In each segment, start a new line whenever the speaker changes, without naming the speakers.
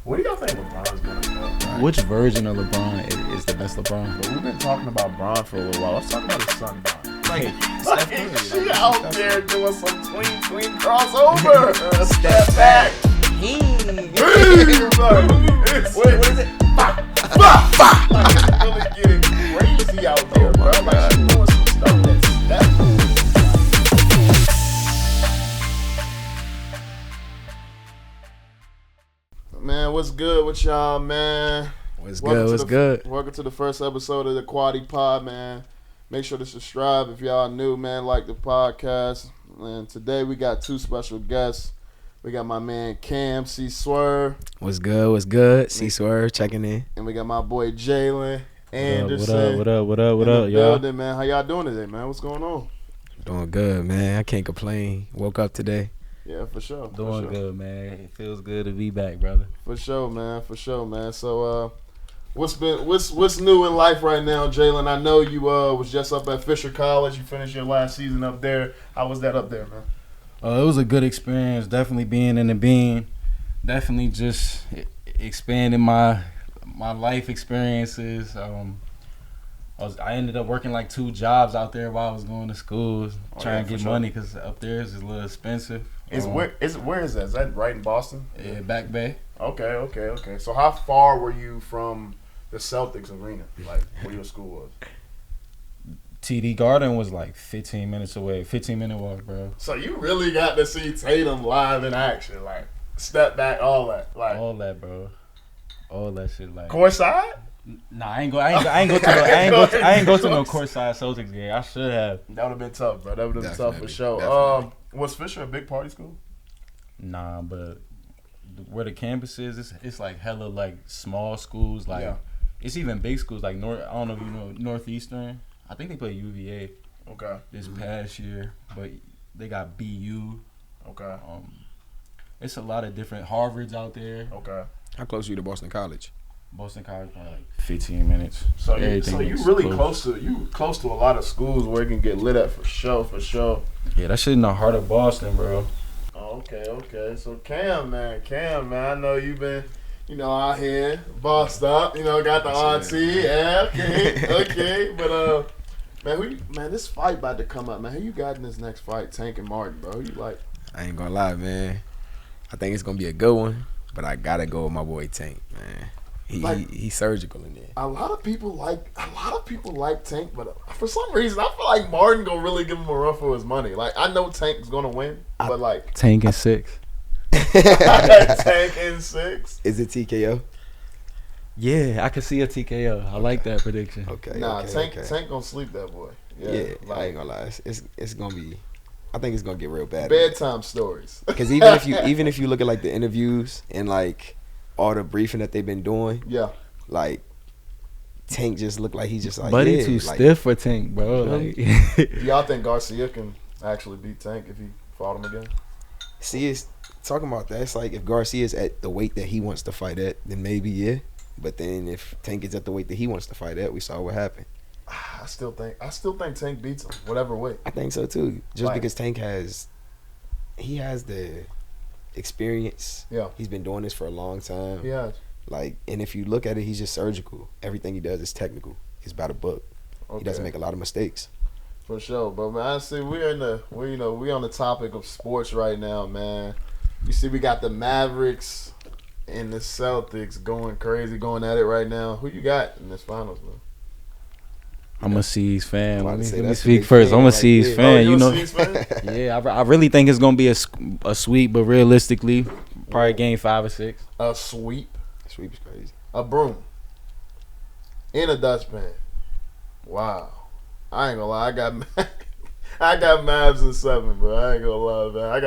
What do y'all think LeBron's going to go?
Which version of LeBron is the best LeBron?
Well, we've been talking about Bron for a little while. Let's talk about his son, Bron. She
Curry,
out there doing some tween crossover. Step back. What is it? Like, it's really getting crazy out there, bro. Like, she's doing some stuff that's Man, what's good with y'all, man?
What's good?
Welcome to the first episode of the Quaddy Pod, man. Make sure to subscribe if y'all new, man. Like the podcast. And today we got two special guests. We got my man Cam C. Swerve.
What's good? C. Swerve checking in.
And we got my boy Jalen Anderson.
What up, y'all?
Building, man. How y'all doing today, man? What's going on?
Doing good, man. I can't complain. Woke up today.
Yeah, for sure.
Doing good, man. It feels good to be back, brother.
For sure, man. So, what's new in life right now, Jalen? I know you was just up at Fisher College. You finished your last season up there. How was that up there, man?
It was a good experience. Definitely being in the bean. Definitely just expanding my life experiences. I ended up working like 2 jobs out there while I was going to school, trying to get money because up there is a little expensive.
Where is that? Is that right in Boston?
Yeah, Back Bay.
Okay. So how far were you from the Celtics arena, like where your school was?
TD Garden was like 15 minutes away. 15-minute walk, bro.
So you really got to see Tatum live in action, like step back, all that, like
all that, bro. All that shit, like
courtside.
Nah, I ain't go to no courtside Celtics game. I should have.
That would have been tough, bro. That would have been tough for sure.
Definitely.
Was Fisher a big party school?
Nah, but where the campus is, it's like hella like small schools. Like it's even big schools like North. I don't know if you know Northeastern. I think they play UVA.
Okay.
This past year, but they got BU.
Okay.
It's a lot of different Harvards out there.
Okay.
How close are you to Boston College?
Boston College probably like 15 minutes.
So you really close to a lot of schools where you can get lit at for sure.
Yeah, that shit in the heart of Boston, bro.
Okay. So Cam, man, I know you've been, out here, bossed up, got the RT. Yeah, okay. But man, this fight about to come up, man. Who you got in this next fight, Tank and Martin, bro? Who you like?
I ain't gonna lie, man. I think it's gonna be a good one, but I gotta go with my boy Tank, man. He's surgical in there.
A lot of people like Tank, but for some reason I feel like Martin gonna really give him a run for his money. Like I know Tank's gonna win, but like
Tank in 6.
Tank in 6.
Is it TKO?
Yeah, I can see a TKO. I like that prediction.
Okay.
Tank gonna sleep that boy.
Yeah, I ain't gonna lie. It's gonna be. I think it's gonna get real bad.
Bedtime stories.
Because even if you look at like the interviews and like all the briefing that they've been doing, like Tank just looked like he's just like
Buddy too stiff for Tank, bro. Like,
do y'all think Garcia can actually beat Tank if he fought him again?
See, it's talking about that. It's like if Garcia's at the weight that he wants to fight at, then maybe yeah. But then if Tank is at the weight that he wants to fight at, we saw what happened.
I still think Tank beats him, whatever way.
I think so too. Just because Tank has the experience.
Yeah.
He's been doing this for a long time.
Yeah.
Like, and if you look at it, he's just surgical. Everything he does is technical. He's by the book. Okay. He doesn't make a lot of mistakes.
For sure, but man, I see we on the topic of sports right now, man. You see, we got the Mavericks and the Celtics going crazy, going at it right now. Who you got in this finals, man?
I'm a C's fan. Let me
speak
speak first. I'm a C's fan.
You a C's fan?
Yeah, I really think it's gonna be a sweep, but realistically, probably game 5 or 6.
A sweep.
Sweep is crazy.
A broom. In a dustpan. Wow. I ain't gonna lie. I got Mavs in 7, bro. I ain't gonna lie, man. I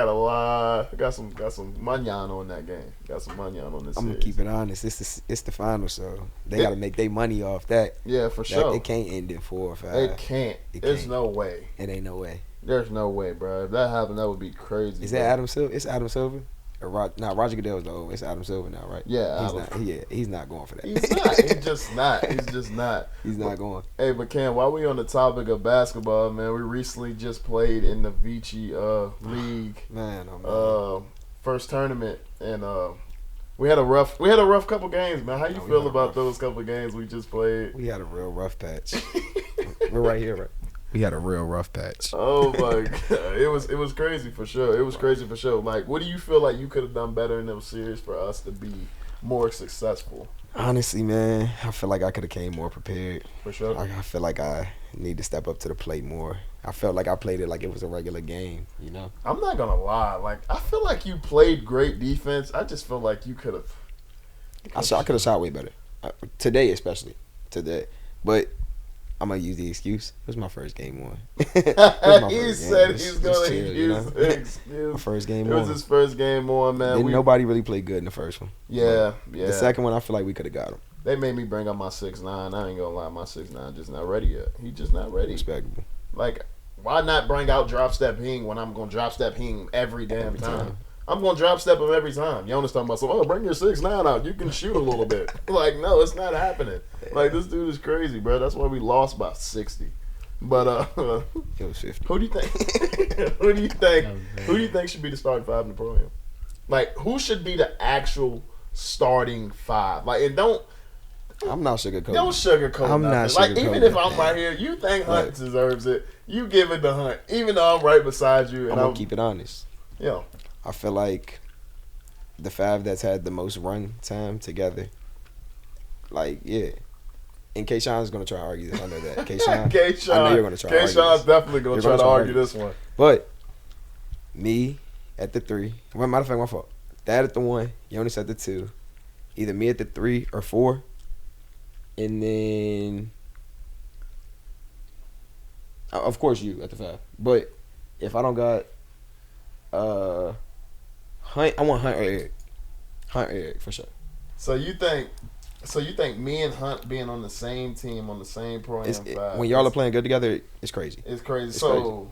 got some money on that game. Got some money on this.
I'm gonna keep it honest. It's the final, so they gotta make their money off that.
Yeah, for sure.
It can't end in 4 or 5.
It can't. There's no way.
It ain't no way.
There's no way, bro. If that happened, that would be crazy.
Is that Adam Silver? It's Adam Silver. Roger Goodell's the old. It's Adam Silver now, right?
Yeah,
he's not going for that.
He's not. He's just not.
He's not going.
Hey, but Cam, while we on the topic of basketball, man, we recently just played in the VICI League.
Man,
first tournament, and We had a rough couple games, man. How you feel about those couple games we just played?
We had a real rough patch. We're right here, right? We had a real rough patch.
Oh my god, it was crazy for sure. It was crazy for sure. Like, what do you feel like you could have done better in those series for us to be more successful?
Honestly, man, I feel like I could have came more prepared.
For sure.
I feel like I need to step up to the plate more. I felt like I played it like it was a regular game, you know?
I'm not gonna lie. Like, I feel like you played great defense. I just feel like you could have.
I could have shot way better. Today, especially. Today. But I'm going to use the excuse. It was my first game on.
He said he's going to use the excuse.
My first game on.
It was his first game on, man.
Nobody really played good in the first one.
Yeah.
The second one, I feel like we could have got him. They
made me bring up my 6'9". I ain't going to lie. My 6'9" just not ready yet. He just not ready.
Respectable.
Like, why not bring out drop step Hing when I'm going to drop step Hing every damn time? I'm going to drop step him every time. Jonas talking about, so, bring your 6'9" out. You can shoot a little bit. Like, no, it's not happening. Like, this dude is crazy, bro. That's why we lost by 60. But,
it was 50.
Who do you think? Who do you think should be the starting five in the program? Like, who should be the actual starting five? Like, and don't.
I'm not sugarcoating.
Don't sugarcoat.
I'm
nothing.
not sugarcoating.
Like, even if I'm right here, you think Hunt deserves it. You give it to Hunt, even though I'm right beside you. And
I'm gonna keep it honest.
Yeah.
I feel like the five that's had the most run time together, like, yeah. And Kayshawn's going to try to argue this. I know that. Kayshawn, I know you're going to try to argue this.
Kayshawn's definitely going to try to argue this one.
But me at the 3. Well, matter of fact, my fault. Dad at the 1, Jonas at the 2. Either me at the 3 or 4. And then, of course, you at the 5. But if I don't got Hunt, I want Hunt or Eric. Hunt or Eric for sure.
So you think me and Hunt being on the same team on the same program five?
When y'all are playing good together, it's crazy.
It's crazy. So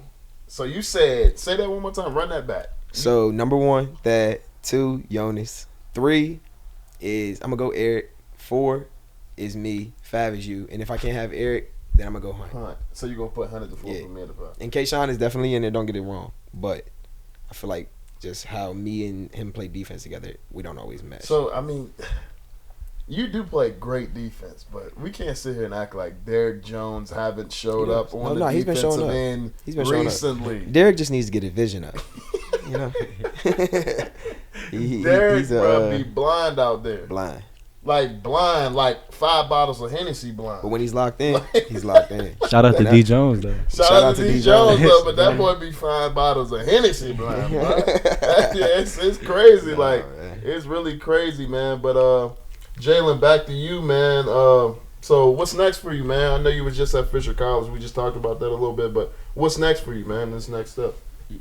you say that one more time. Run that back.
So number 1, Thad. 2, Jonas. 3 is I'm gonna go Eric. 4 is me. 5 is you. And if I can't have Eric, then I'm gonna go Hunt.
So you gonna put Hunt at the 4 for me at the 5.
And Kayshawn is definitely in there. Don't get it wrong. But I feel like just how me and him play defense together, we don't always match.
So, I mean, you do play great defense, but we can't sit here and act like Derrick Jones haven't showed up on the defensive end recently.
Derrick just needs to get his vision up. You know?
Derrick, bro, be blind out there.
Blind.
Like, blind, like 5 bottles of Hennessy blind.
But when he's locked in, he's locked in.
Shout out to D. Jones, though.
Shout out to D. Jones, though, but that boy be 5 bottles of Hennessy blind, bro. It's crazy. Like, it's really crazy, man. But, Jalen, back to you, man. So, what's next for you, man? I know you was just at Fisher College. We just talked about that a little bit, but what's next for you, man, this next step?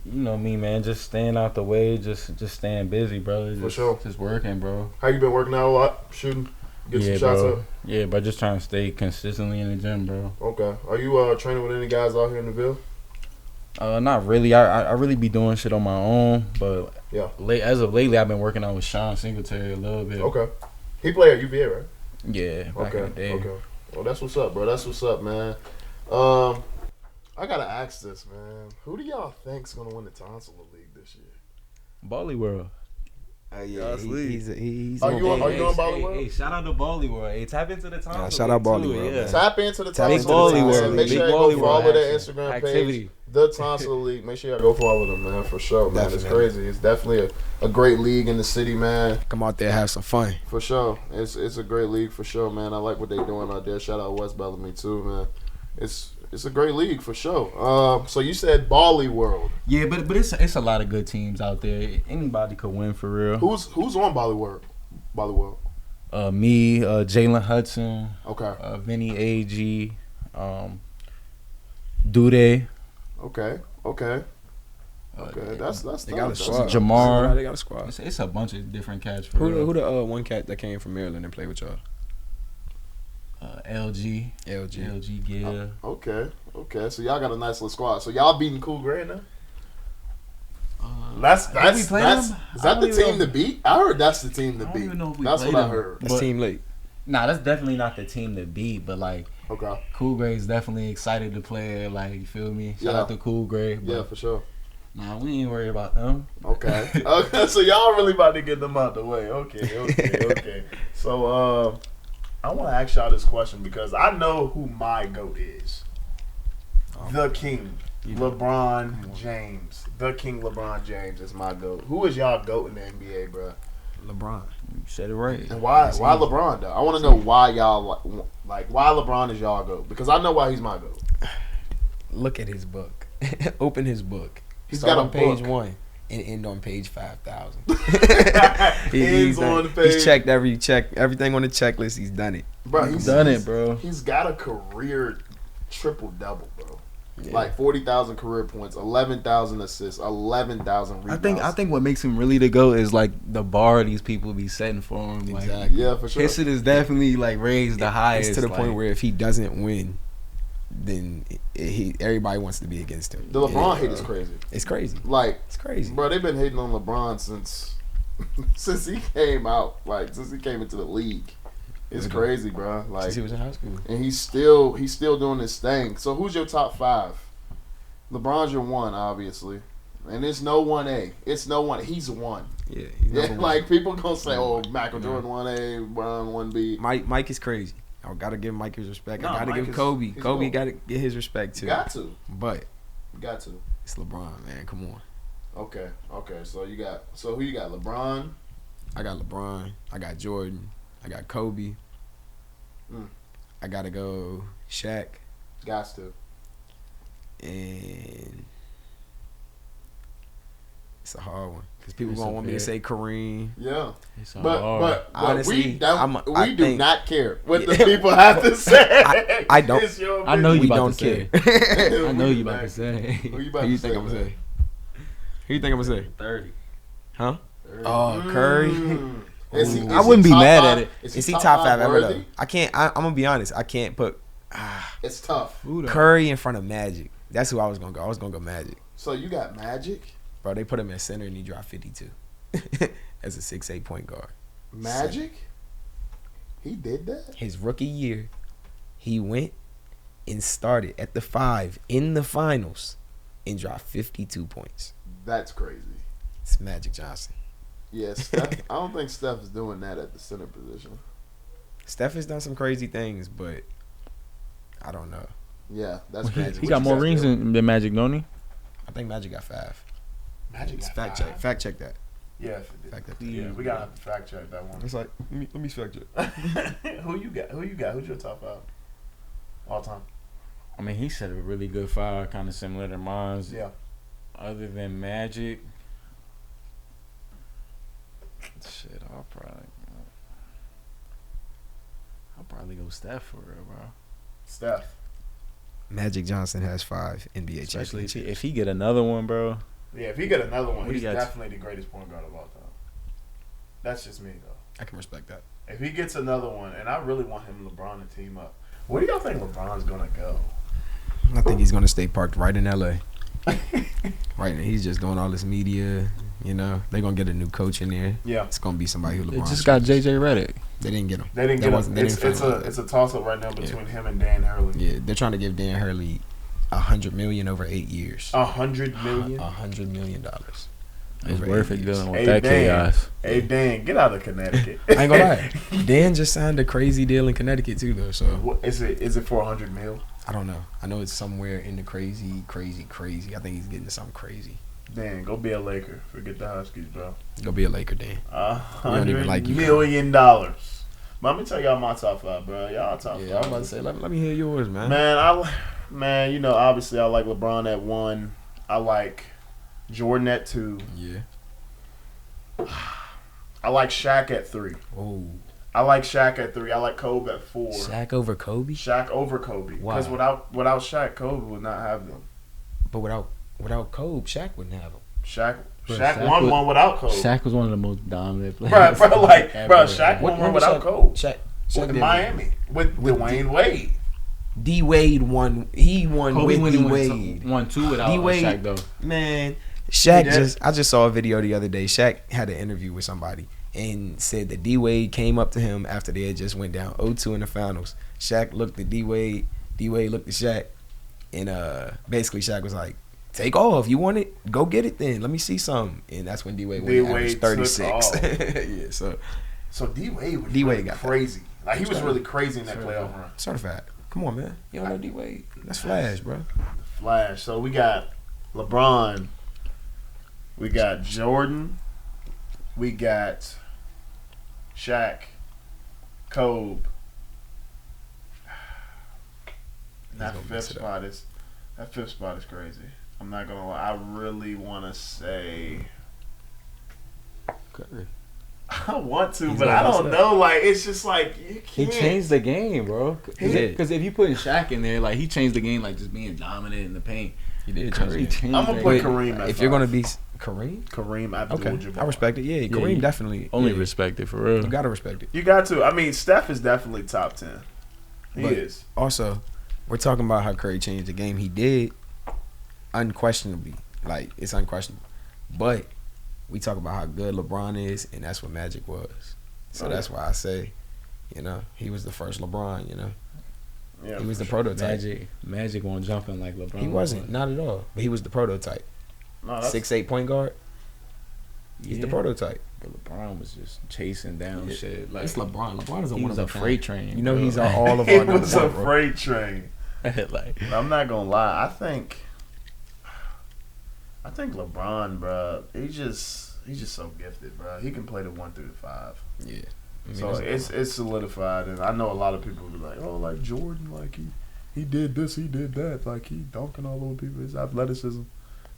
You know me, man. Just staying out the way, just staying busy, bro.
For sure.
Just working, bro.
How you been working out a lot? Shooting? Get some shots up?
Yeah, but just trying to stay consistently in the gym, bro.
Okay. Are you training with any guys out here in the Ville?
Not really. I really be doing shit on my own, but
yeah.
As of lately, I've been working out with Sean Singletary a little bit.
Okay. He played at UVA, right?
Yeah. Back in the day.
Okay. Well, that's what's up, bro. That's what's up, man. I gotta ask this, man. Who do y'all think's gonna win the Tonsler League this year?
Bally World.
Yeah, he's
Are you on Bally World?
Hey, shout out to Bally World. Hey, tap into the Tonsler League.
Shout out Bally World.
Yeah.
Tap into the Tonsler
Bally
League.
World.
Make sure you go follow their Instagram
activity
page, the Tonsler League. Make sure you go follow them, man, for sure, man. Definitely. It's crazy. It's definitely a great league in the city, man.
Come out there, have some fun.
For sure. It's a great league for sure, man. I like what they're doing out there. Shout out West Bellamy too, man. It's a great league for sure. So you said Bally World.
Yeah, but it's a lot of good teams out there. Anybody could win for real.
Who's on Bally World? Bally World.
Me, Jalen Hudson.
Okay.
Vinny AG. Dude.
Okay. That's
they got a squad.
Jamar.
They got a squad.
It's a bunch of different cats. For real.
Who the one cat that came from Maryland and played with y'all?
LG Gill.
Okay. So y'all got a nice little squad. So y'all beating Cool Gray now? Is that the team to beat? I heard that's the team to beat.
I don't even know if we
that's
played
what
them.
I heard.
That's Team Lake.
Nah, that's definitely not the team to beat. But like,
okay,
Cool Gray's definitely excited to play. Like, you feel me? Shout out to Cool Gray.
Yeah, for sure.
Nah, we ain't worried about them.
Okay. Okay. So y'all really about to get them out the way. Okay. So I want to ask y'all this question because I know who my GOAT is. The King, LeBron James. The King LeBron James is my GOAT. Who is y'all GOAT in the NBA, bro?
LeBron.
You said it right.
And why LeBron though? I want to know why y'all like why LeBron is y'all GOAT because I know why he's my GOAT.
Look at his book. Open his book.
He's
Start
got a
on page
book.
1 and end on page 5,000.
Ends on the page.
He's checked everything on the checklist. He's done it.
Bro,
He's done it, bro.
He's got a career triple double, bro.
Yeah.
Like 40,000 career points, 11,000 assists, 11,000 rebounds.
I think what makes him really the GOAT is like the bar these people be setting for him. Like,
Exactly.
Yeah, for sure.
his shit is definitely like raised the highest.
It's to the point
like,
where if he doesn't win, then everybody wants to be against him.
The LeBron hate is crazy.
It's crazy.
Like,
It's crazy.
bro, they've been hating on LeBron since he came out. Like, since he came into the league. It's crazy, bro. Like,
Since he was in high school.
and he's still doing this thing. So who's your top 5? LeBron's your 1, obviously. And it's no 1A. It's no 1. He's 1.
Yeah. He's
Yeah,
number one.
like people gonna say, "Oh, Michael Jordan 1A, Bron 1B."
Mike is crazy. I gotta give Mike his respect.
No,
I gotta
Mike
give
is-
Kobe.
he's
Kobe
dope.
gotta get his respect too.
Got to,
But
got to.
it's LeBron, man. Come on.
Okay. So who you got? LeBron.
I got LeBron. I got Jordan. I got Kobe. I gotta go Shaq
Got to.
and it's a hard one because people
It's
gonna
a
want me to
bit.
say Kareem.
Yeah.
it's
But
Honestly,
we don't.
I
We do
think-
not care what the
Yeah.
people have to say.
I don't.
It's your
I know
opinion.
you
We
about
don't
to say.
care.
I know you about
Man.
to say.
Who you about
Who you
to
think
say,
I'm gonna
man?
say? Who you think I'm gonna say?
30.
Huh? Oh, Curry.
Is he-
Ooh.
is
I
he
wouldn't be
top
mad
5?
at it.
Is he top 5 ever
worthy?
though? I can't. I'm gonna be honest. I can't put
It's tough.
Curry in front of Magic. That's who I was gonna go. I was gonna go Magic.
So you got Magic.
Bro, they put him at center and he dropped 52 as a 6'8" point guard.
Magic. He did that.
His rookie year, he went and started at the 5 in the finals and dropped 52 points.
That's crazy.
It's Magic Johnson.
Yeah, Steph, I don't think Steph is doing that at the center position.
Steph has done some crazy things, but I don't know.
Yeah, that's crazy.
He
What
got
you
more
got
rings
there?
than Magic, don't he?
I think Magic got 5.
Magic got
Fact
5.
check. Fact check that.
Yeah,
Fact that.
yeah, we gotta have to fact check that one.
It's like let me fact check.
Who you got? Who's your top 5 all time?
I mean, he said a really good 5, kind of similar to mine.
Yeah.
Other than Magic, shit, I'll probably go Steph for real, bro.
Steph.
Magic Johnson has 5 NBA
Especially
championships.
if he get another one, bro.
Yeah, if he get another one,
What
he's
he got?
definitely the greatest point guard of all time. That's just me though.
I can respect that.
If he gets another one, and I really want him and LeBron to team up. Where do y'all think LeBron's gonna go?
I think he's gonna stay parked right in LA. Right now, he's just doing all this media. You know, they're gonna get a new coach in there.
Yeah.
It's gonna be somebody who
They
LeBron.
just got JJ Redick.
They didn't get him.
They didn't
That
get him.
wasn't- they didn't
It's
find him.
a toss up right now between him and Dan Hurley.
Yeah, they're trying to give Dan Hurley $100 million over 8 years.
$100 million.
$100 million.
It's
over
worth
8
it
years.
dealing with
Hey,
that
Dan.
chaos.
Hey Dan, get out of Connecticut.
I ain't gonna lie. Dan just signed a crazy deal in Connecticut too, though. So
What, is it for $100 million?
I don't know. I know it's somewhere in the crazy. I think he's getting to something crazy.
Dan, go be a Laker. Forget the Huskies, bro.
Go be a Laker, Dan. don't even like
$100
you,
million. But let me tell y'all my top 5, bro. Y'all top 5.
Yeah, I was about to say, let me hear yours, man.
Man, you know, obviously I like LeBron at 1. I like Jordan at 2.
Yeah.
I like Shaq at 3.
Oh,
I like Shaq at 3. I like Kobe at 4.
Shaq over Kobe,
Shaq over Kobe.
Why?
Because without Shaq, Kobe would not have them.
but without Kobe, Shaq wouldn't have him.
Shaq
Shaq
won
was-
one without Kobe.
Shaq was one of the most dominant players.
Bro,
ever.
Shaq won one
When
without
Shaq-
Kobe.
Shaq
With
did-
Miami with Dwayne Wade.
D Wade won. He won
Kobe
with D
went
Wade.
won 2 without
D-Wade-
Shaq though.
Man, Shaq
He did.
I just saw a video the other day. Shaq had an interview with somebody and said that D Wade came up to him after they had just went down 0-2 in the finals. Shaq looked at D Wade. D Wade looked at Shaq, and basically Shaq was like, take off. You want it? Go get it then. Let me see something. And that's when D-Wade averaged 36. Yeah,
so D-Wade was crazy. Like, he was really crazy in that playoff run.
Certified. Come on, man. You don't know D-Wade. That's Flash, bro.
Flash. So we got LeBron. We got Jordan. We got Shaq. Kobe. That fifth spot is crazy. I'm not gonna lie. I really want to say.
Curry.
I want to, but I don't know. Like, it's just like you can't.
He changed the game, bro. Because if you put Shaq in there, like, he changed the game, like, just being dominant in the paint.
He did change the game.
I'm gonna put Kareem.
If you're gonna be Kareem
Abdul-Jabbar.
I respect it. Yeah, Kareem definitely.
Only respect it for real.
You gotta respect it.
You got to. I mean, Steph is definitely top 10. He is.
Also, we're talking about how Curry changed the game. He did, unquestionably. Like, it's unquestionable. But we talk about how good LeBron is, and that's what Magic was. So that's why I say, he was the first LeBron, Yeah, he was the prototype.
Magic won't jump in like LeBron.
He wasn't, not at all. But he was the prototype. No, 6'8" point guard. He's the prototype.
But LeBron was just chasing down shit. Like,
it's LeBron. LeBron is
he was a freight train.
He's all of our.
He was a freight train.
Like,
I'm not gonna lie. I think LeBron, bro. He's just so gifted, bro. He can play the 1 through the 5.
Yeah. I mean,
so it's solidified, and I know a lot of people will be like, oh, like Jordan, like he did this, he did that, like he dunking all over people, his athleticism.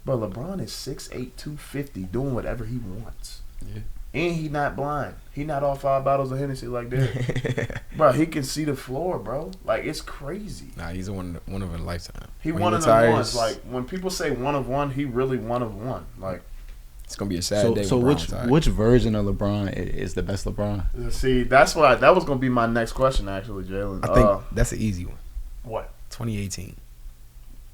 But LeBron is 6'8", 250, doing whatever he wants.
Yeah.
And he not blind. He not all 5 bottles of Hennessy like that. Bro, he can see the floor, bro. Like, it's crazy.
Nah, he's one of a lifetime.
He one of the ones. Like, when people say one of one, he really one of one. Like,
it's gonna be a sad day.
So which version of LeBron is the best LeBron?
See, that was gonna be my next question, actually, Jalen.
I think that's an easy one.
What?
2018.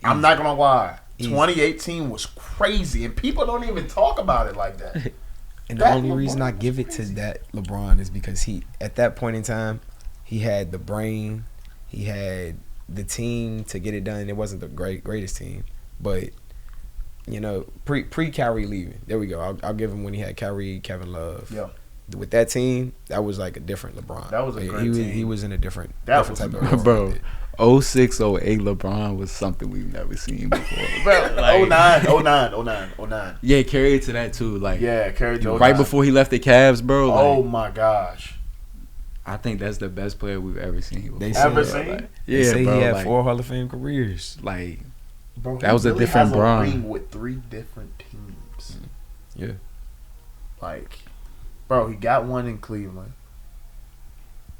I'm not gonna lie. 2018 was crazy, and people don't even talk about it like that.
And the only reason I give it to that LeBron is because he, at that point in time, he had the brain, he had the team to get it done. It wasn't the greatest team, but pre Kyrie leaving, there we go. I'll give him when he had Kyrie, Kevin Love.
Yeah.
With that team, that was like a different LeBron.
That was a great team.
He was in a different
type
of
bro. 06, 08 LeBron was something we've never seen before.
Bro, like, 09.
Yeah, carried to that too. Like,
yeah, carried to 09.
Right before he left the Cavs, bro. Like,
oh my gosh.
I think that's the best player we've ever seen.
They
ever
seen?
Like,
yeah, they say bro, he had 4 Hall of Fame careers.
Like,
bro,
that was
really
a different
has
Bron.
A ring with 3 different teams.
Yeah.
Like, bro, he got 1 in Cleveland.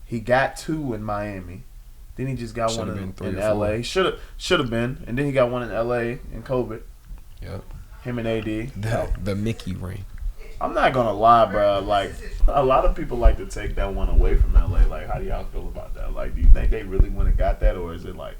He got 2 in Miami. Then he just got one in L.A. Should have been. And then he got 1 in L.A. in COVID.
Yep.
Him and AD.
The Mickey ring.
I'm not going to lie, bro. Like, a lot of people like to take that one away from L.A. Like, how do y'all feel about that? Like, do you think they really wouldn't have got that? Or is it like,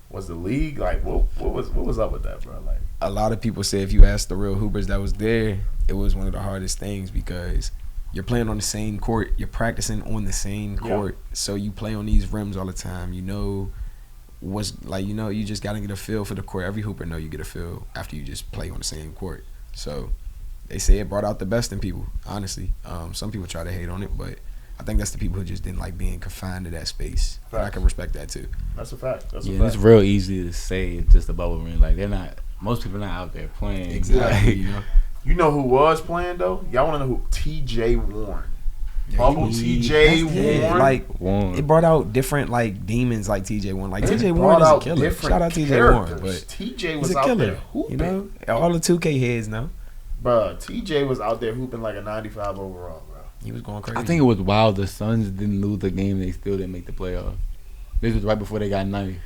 was the league, like, what was up with that, bro? Like,
a lot of people say if you ask the real hoopers that was there, it was one of the hardest things because you're playing on the same court. You're practicing on the same court. Yeah. So you play on these rims all the time. You just got to get a feel for the court. Every hooper know you get a feel after you just play on the same court. So they say it brought out the best in people, honestly. Some people try to hate on it, but I think that's the people who just didn't like being confined to that space. And I can respect that too.
That's a fact.
It's real easy to say it's just a bubble ring. Like, most people not out there playing.
Exactly.
Like,
you know who was playing though? Y'all want to know who? T.J. Warren. Bubble T.J. Warren.
Like, it brought out different like demons like T.J. Warren. Like T.J. Warren is a killer. Shout out T.J. Warren, but
T.J. was
he's a
out
killer.
there hooping.
All the 2K heads know.
Bro, T.J. was out there hooping like a 95 overall, bro.
He was going crazy.
I think it was wild. The Suns didn't lose the game. They still didn't make the playoffs. This was right before they got knifed.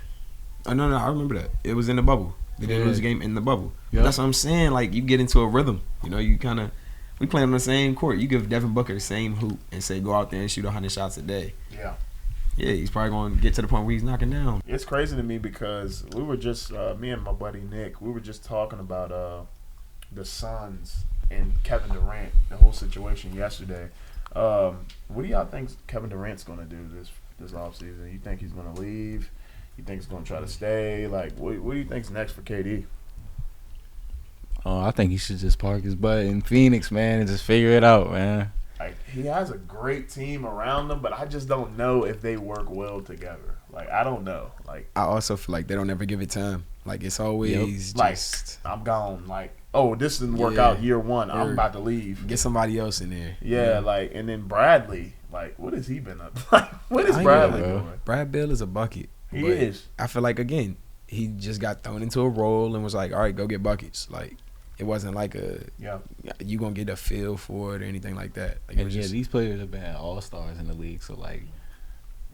Oh no, I remember that. It was in the bubble. They didn't lose the game in the bubble.
Yep.
That's what I'm saying. Like, you get into a rhythm. You kind of. We playing on the same court. You give Devin Booker the same hoop and say go out there and shoot 100 shots a day.
Yeah.
Yeah, he's probably going to get to the point where he's knocking down.
It's crazy to me because we were just me and my buddy Nick. We were just talking about the Suns and Kevin Durant, the whole situation yesterday. What do y'all think Kevin Durant's going to do this offseason? You think he's going to leave? You think he's going to try to stay? Like, what do you think's next for KD?
Oh, I think he should just park his butt in Phoenix, man, and just figure it out, man.
Like, he has a great team around him, but I just don't know if they work well together. Like, I don't know. Like,
I also feel like they don't ever give it time. Like, it's always
like,
just
I'm gone. Like, oh, this didn't work out year one. I'm about to leave.
Get somebody else in there.
Yeah, like, and then Bradley. Like, what has he been up? Like, what is Bradley doing?
Brad Beal is a bucket.
He is.
I feel like, again, he just got thrown into a role and was like, all right, go get buckets. Like, it wasn't like you going to get a feel for it or anything like that. Like,
And these players have been all-stars in the league, so, like,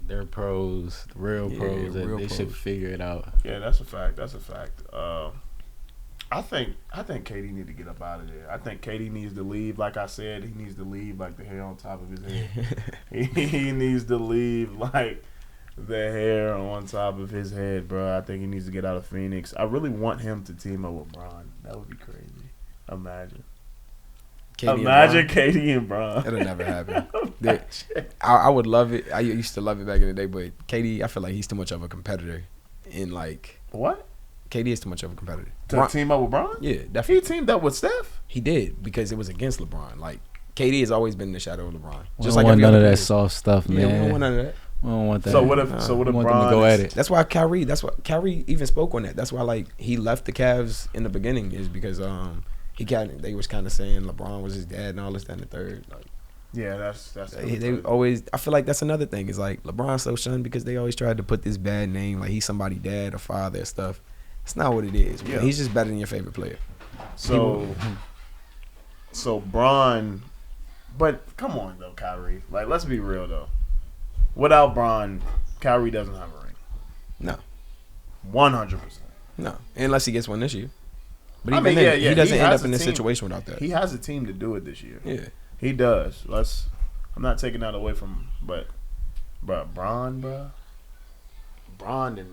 they're pros, real pros. They should figure it out.
Yeah, that's a fact. That's a fact. I think KD need to get up out of there. I think KD needs to leave. Like I said, he needs to leave like the hair on top of his head. He needs to leave like the hair on top of his head, bro. I think he needs to get out of Phoenix. I really want him to team up with Bron. That would be crazy. Imagine KD and Bron.
It'll never happen. I would love it. I used to love it back in the day, but KD, I feel like he's too much of a competitor. In like
what?
KD is too much of a competitor.
To team up with Bron?
Yeah, definitely.
He teamed up with Steph?
He did, because it was against LeBron. Like, KD has always been in the shadow of LeBron.
Just like none of that soft stuff, man.
Yeah, we don't want none of that.
We don't want that.
So what if Bron
go at it?
That's why Kyrie even spoke on that. That's why, like, he left the Cavs in the beginning, is because they was kind of saying LeBron was his dad and all this, that, and the third. Like,
yeah, that's
they always. I feel like that's another thing. Is like LeBron's so shunned because they always tried to put this bad name, like he's somebody's dad or father and stuff. It's not what it is. Yeah. He's just better than your favorite player.
So Bron, but come on though, Kyrie. Like, let's be real though. Without Bron, Kyrie doesn't have a ring.
No.
100%.
No, unless he gets one this year. But
I mean,
he doesn't end up in this situation without that.
He has a team to do it this year.
Yeah.
He does. I'm not taking that away from him, but Bron done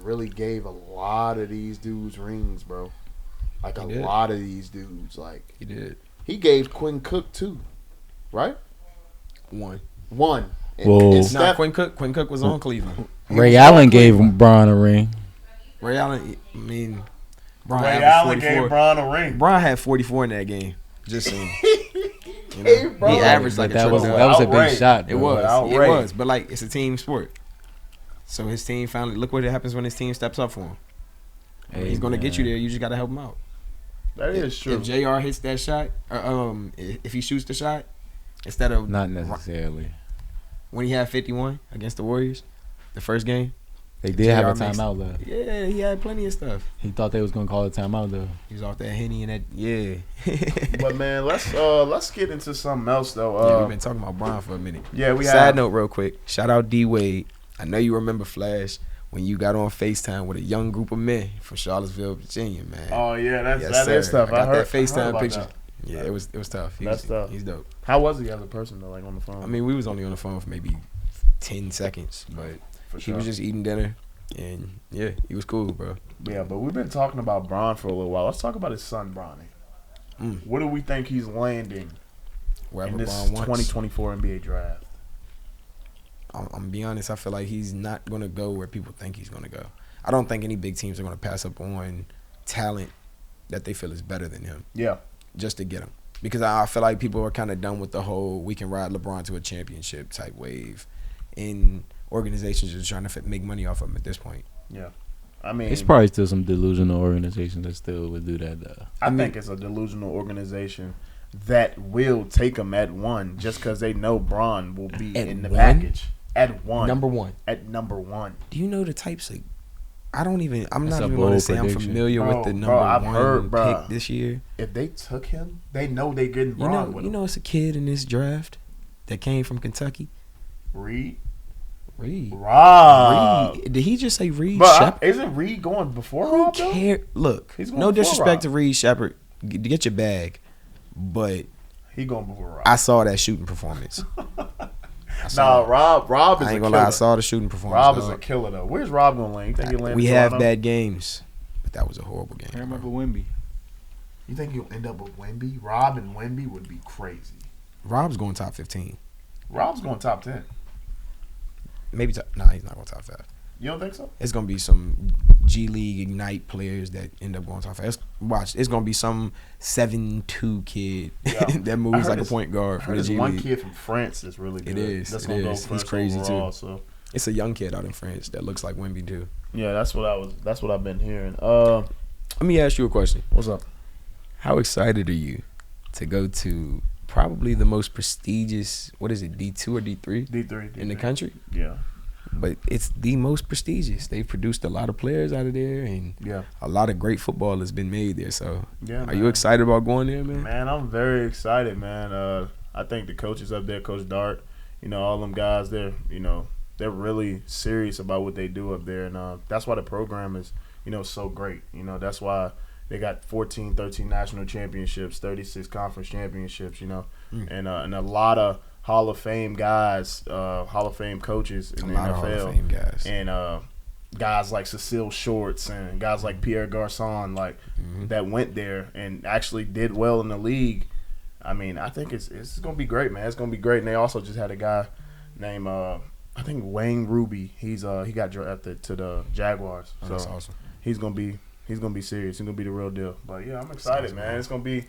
really gave a lot of these dudes rings, bro. Like lot of these dudes, like
he did.
He gave Quinn Cook 2, right?
One.
Whoa.
Quinn Cook was on Cleveland.
Ray Allen gave Bron a ring.
Ray Allen, I mean,
Ray Allen gave Bron a ring.
Bron had 44 in that game. Just saying.
He
averaged like
that was a big shot.
It was, but like it's a team sport. So his team finally look what happens when his team steps up for him. He's gonna get you there. You just gotta help him out.
That is true.
If JR hits that shot, if he shoots the shot instead of
not necessarily
when he had 51 against the Warriors, the first game.
They did have a timeout though.
Yeah, he had plenty of stuff.
He thought they was gonna call a timeout though.
He was off that Henny and that. Yeah.
But man, let's get into something else though.
We've been talking about Bron for a minute.
Yeah, we have.
Side note, real quick. Shout out D Wade. I know you remember Flash when you got on FaceTime with a young group of men from Charlottesville, Virginia, man.
Oh yeah, that is tough.
I got that FaceTime picture. That. Yeah, it was tough.
That's tough.
He's dope.
How was he as a person though, like on the phone?
I mean, we was only on the phone for maybe 10 seconds, but he was just eating dinner. And yeah, he was cool, bro.
Yeah, but we've been talking about Bron for a little while. Let's talk about his son, Bronny. What do we think he's landing in this 2024 NBA draft?
I'm gonna be honest. I feel like he's not gonna go where people think he's gonna go. I don't think any big teams are gonna pass up on talent that they feel is better than him.
Yeah,
just to get him, because I feel like people are kind of done with the whole we can ride LeBron to a championship type wave, and organizations are trying to make money off of him at this point.
Yeah. I mean,
it's probably still some delusional organizations that still would do that, though.
I think it's a delusional organization that will take him at one just because they know Bron will be in the package. At one.
Number one.
At number one.
Do you know the types of... I'm not even going to say I'm familiar with the number one pick this year.
If they took him, they know they getting Bron with him.
You know it's a kid in this draft that came from Kentucky.
Reed.
Rob. Reed. Did he just say Reed Shepard?
Isn't Reed going before
Rob?
Who
cares? Look, no disrespect to Reed Shepard. Get your bag. But
he going before Rob.
I saw that shooting performance.
Rob is a killer.
I ain't gonna lie, I saw the shooting performance.
Rob is a killer, though. Where's Rob going to land? You think he'll land?
We have bad games, but that was a horrible game.
I remember Wemby.
You think he'll end up with Wemby? Rob and Wemby would be crazy.
Rob's going top 15.
Rob's going top 10.
Maybe he's not going top 5.
You don't think so?
It's gonna be some G League Ignite players that end up going to our Watch, it's gonna be some 7'2" kid that moves like a point guard from the G League.
One kid from France that's really good.
It is.
That's
it is. He's crazy
overall,
too.
So.
It's a young kid out in France that looks like Wemby too.
Yeah, that's what I've been hearing.
Let me ask you a question.
What's up?
How excited are you to go to probably the most prestigious, what is it, D2 or D3?
D3.
In the country?
Yeah.
But it's the most prestigious. They've produced a lot of players out of there, and a lot of great football has been made there. So, are you excited about going there, man?
Man, I'm very excited, man. I think the coaches up there, Coach Dart, all them guys there, they're really serious about what they do up there, and that's why the program is, so great. That's why they got 14, 13 national championships, 36 conference championships, and a lot of Hall of Fame guys, Hall of Fame coaches in the NFL.
Hall of Fame guys.
And guys like Cecile Shorts and guys like Pierre Garçon, that went there and actually did well in the league. I mean, I think it's going to be great, man. It's going to be great. And they also just had a guy named, I think, Wayne Ruby. He got drafted to the Jaguars.
So that's awesome.
He's going to be serious. He's going to be the real deal. But, yeah, I'm excited, man. It's going to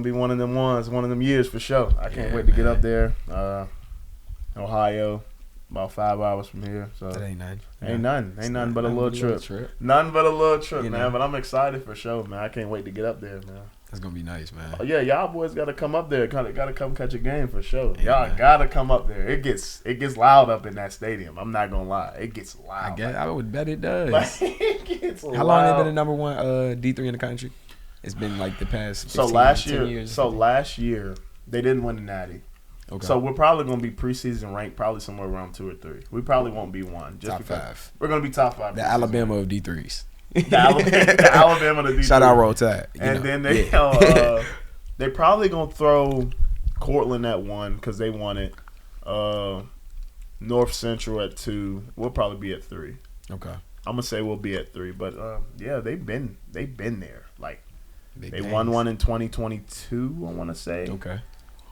be one of them ones, one of them years for sure. I can't wait to get up there. Ohio, about 5 hours from here. So
that ain't nothing.
Ain't nothing but a little trip. Nothing but a little trip, man. But I'm excited for sure, man. I can't wait to get up there, man.
That's gonna be nice, man.
Oh, yeah, y'all boys gotta come up there. Gotta come catch a game for sure. Y'all gotta come up there. It gets loud up in that stadium. I'm not gonna lie. It gets loud.
I would bet it does.
It gets loud.
How long have they been the number one D3 in the country? It's been like the past 15,
so
10 years.
Last year they didn't win the Natty. Okay. So we're probably gonna be preseason ranked probably somewhere around 2 or 3. We probably won't be one. Just
top 5.
We're gonna be top 5.
The Alabama of D3s.
The Alabama of D3.
Shout out Roll Tide.
And then they probably gonna throw Cortland at 1 because they won it. North Central at 2. We'll probably be at 3.
Okay.
I'm gonna say we'll be at 3, but they've been there. Like they
games.
won one in 2022. I want to say.
Okay.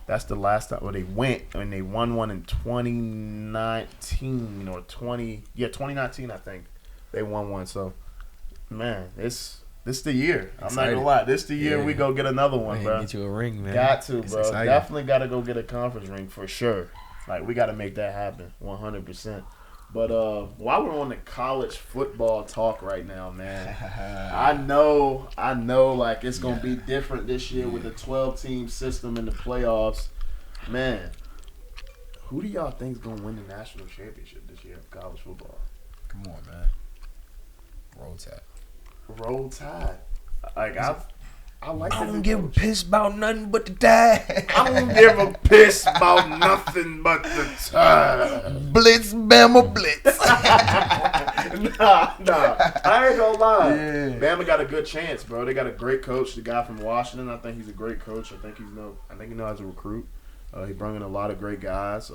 That's the last time where they went, and they won one in 2019 or 2019. I think they won one. So, man, this the year. I'm not gonna lie. This the year we go get another one, bro.
Get you a ring, man.
Got to, bro.
Exciting.
Definitely got to go get a conference ring for sure. Like we got to make that happen, 100%. But while we're on the college football talk right now, man, I know, like it's gonna be different this year with the 12-team system in the playoffs. Man, who do y'all think is gonna win the national championship this year of college football?
Come on, man. Roll Tide.
Roll Tide. Like I like.
I don't give a piss about nothing but the Tide.
I don't give a piss about nothing but the Tide.
Blitz, Bama, Blitz.
Nah. I ain't gonna lie. Yeah. Bama got a good chance, bro. They got a great coach. The guy from Washington. I think he's a great coach. I think he knows how to recruit. He brought in a lot of great guys.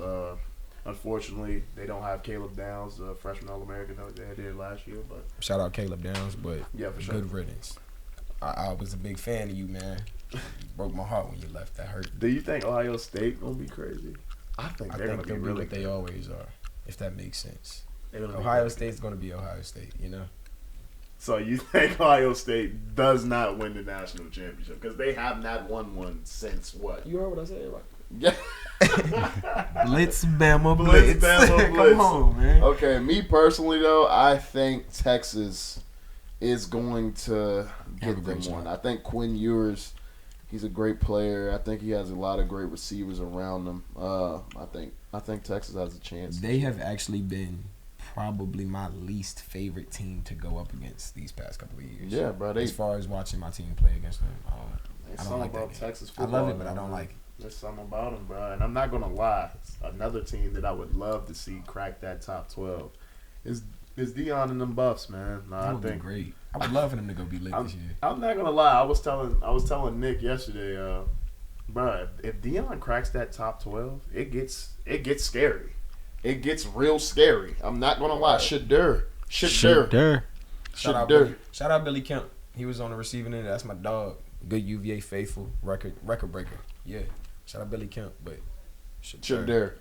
Unfortunately, they don't have Caleb Downs, freshman All-American that they did last year. But
shout out Caleb Downs, but
yeah, for sure.
Good riddance. I was a big fan of you, man. You broke my heart when you left. That hurt.
Do you think Ohio State gonna be crazy? I think they're gonna be really
what they always are, if that makes sense. Ohio State's gonna be Ohio State,
So you think Ohio State does not win the national championship because they have not won one since what?
You heard what I said, right?
Yeah.
Blitz, Bama, Blitz. Come on, man.
Okay, me personally though, I think Texas is going to get them one. I think Quinn Ewers, he's a great player. I think he has a lot of great receivers around him. I think Texas has a chance.
They have actually been probably my least favorite team to go up against these past couple of years.
Yeah, bro.
As far as watching my team play against them, I don't like that.
Texas football.
I love it, but I don't like it.
There's something about them, bro. And I'm not gonna lie. Another team that I would love to see crack that top 12 is Deion and them Buffs, man.
That would be great. I would love for them to go be lit this year.
I'm not gonna lie. I was telling Nick yesterday, bro. If Deion cracks that top 12, it gets scary. It gets real scary. I'm not gonna lie. Shadur.
Shout out Billy Kemp. He was on the receiving end. That's my dog. Good UVA faithful record breaker. Yeah. Shout out Billy Kemp, but
Shadur.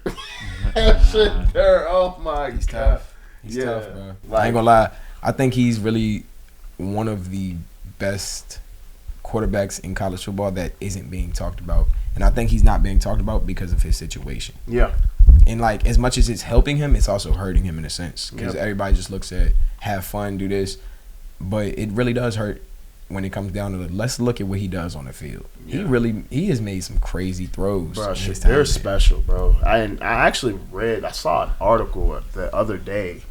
Shadur. Oh my God.
He's tough. He's tough, bro. I ain't gonna lie. I think he's really one of the best quarterbacks in college football that isn't being talked about. And I think he's not being talked about because of his situation.
Yeah.
And, like, as much as it's helping him, it's also hurting him in a sense. Because everybody just looks at have fun, do this. But it really does hurt when it comes down to let's look at what he does on the field. Yeah. He has made some crazy throws.
Bro, they're special, bro. I actually I saw an article the other day,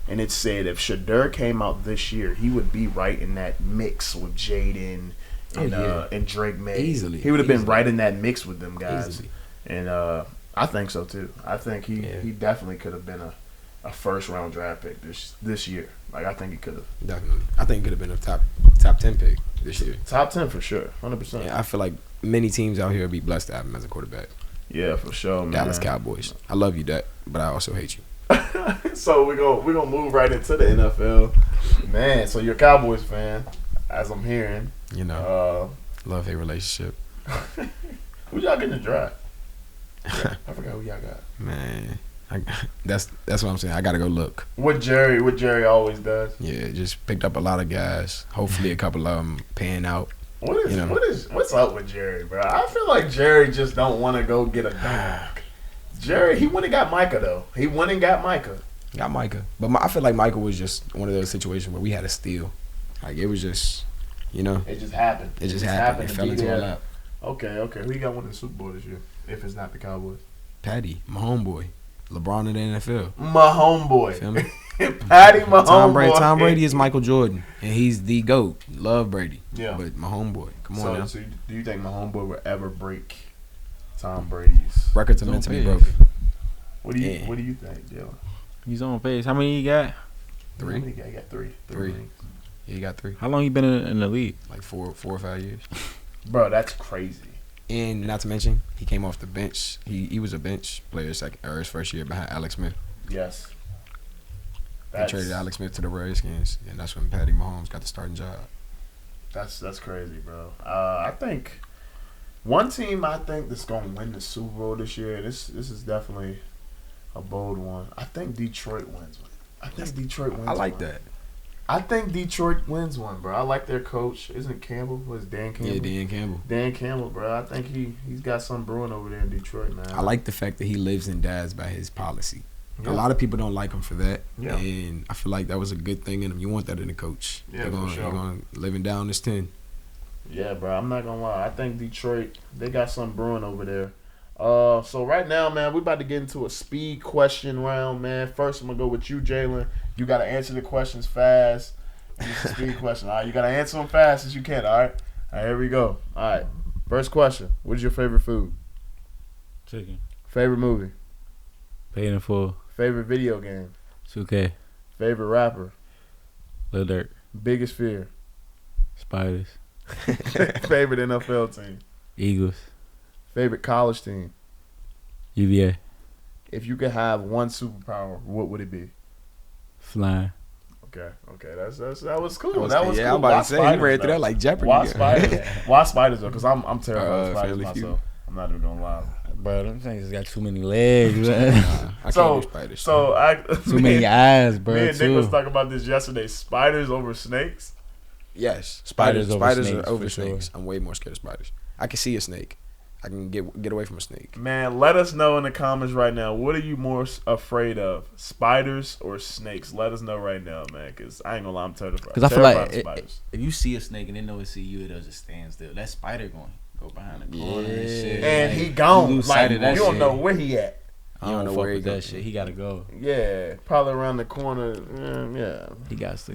and it said if Shedeur came out this year, he would be right in that mix with Jaden and Drake May.
Easily.
He would have been right in that mix with them guys. Easily. And I think so, too. I think he definitely could have been a first-round draft pick this year. Like, I think he could have.
Definitely. I think he could have been a top 10 pick this year.
Top 10 for sure. 100%.
Yeah, I feel like many teams out here would be blessed to have him as a quarterback.
Yeah, for sure, man.
Dallas Cowboys. I love you, Dak, but I also hate you.
So we're gonna move right into the NFL. Man, so you're a Cowboys fan, as I'm hearing.
You know, love-hate relationship.
Who y'all getting to draft? I forgot who y'all got.
Man, that's what I'm saying. I gotta go look.
What Jerry always does.
Yeah, just picked up a lot of guys. Hopefully, a couple of them paying out.
What's up with Jerry, bro? I feel like Jerry just don't want to go get a dog. Jerry, he went and got Micah though. Got Micah,
but I feel like Micah was just one of those situations where we had to steal. Like it was just,
it just happened.
It just happened. It fell into our lap.
Okay. Who you got winning the Super Bowl this year? If it's not the Cowboys.
Patty, my homeboy. LeBron in the NFL.
My homeboy. Feel me? Patty, my homeboy.
Tom Brady is Michael Jordan, and he's the GOAT. Love Brady.
Yeah.
But my homeboy. Come on now.
So do you think my homeboy will ever break Tom Brady's
records are meant to be broken?
What do you think, Jalen?
He's on pace. How many he got?
3.
He got 3.
3. Yeah, he got 3.
How long he been in the league?
Like 4 or 5 years.
Bro, that's crazy.
And not to mention, he came off the bench. He was a bench player his first year behind Alex Smith.
Yes.
They traded Alex Smith to the Redskins, and that's when Patty Mahomes got the starting job.
That's crazy, bro. I think one team that's gonna win the Super Bowl this year. This is definitely a bold one. I think Detroit wins one.
I like that.
I think Detroit wins one, bro. I like their coach. Isn't Campbell? Was Dan Campbell?
Yeah, Dan Campbell.
Dan Campbell, bro. I think he's got something brewing over there in Detroit, man.
I like the fact that he lives and dies by his policy. Yeah. A lot of people don't like him for that, and I feel like that was a good thing in him. You want that in a coach.
Yeah, for sure.
You're going to live and die on this 10.
Yeah, bro. I'm not going to lie. I think Detroit, they got something brewing over there. So right now, man, we're about to get into a speed question round, man. First, I'm going to go with you, Jalen. You got to answer the questions fast. It's a speed question. All right, you got to answer them fast as you can, all right? All right, here we go. All right, first question. What is your favorite food?
Chicken.
Favorite movie?
Paid in Full.
Favorite video game?
2K.
Favorite rapper?
Lil Durk.
Biggest fear?
Spiders.
Favorite NFL team?
Eagles. Favorite
college team?
UVA.
If you could have one superpower, what would it be?
Flying.
Okay, that was cool.
I'm about to say, you read through that like Jeopardy.
Why spiders? Why spiders though? Because I'm terrified of spiders myself. I'm not even gonna lie.
Bro, them things got too many legs.
I can't do spiders.
Too many eyes, bro.
Me and Nick was talking about this yesterday. Spiders over snakes.
Yes,
spiders
over
snakes.
Sure. I'm way more scared of spiders. I can see a snake. I can get away from a snake.
Man, let us know in the comments right now. What are you more afraid of, spiders or snakes? Let us know right now, man. Because I ain't gonna lie, I'm terrified.
Because I feel like if you see a snake and they know it see you, it'll just stand still. That spider going to go behind the corner and shit.
And he gone. Like you don't know where he at.
You don't know where he that shit. He gotta go.
Yeah, probably around the corner. Yeah,
he got to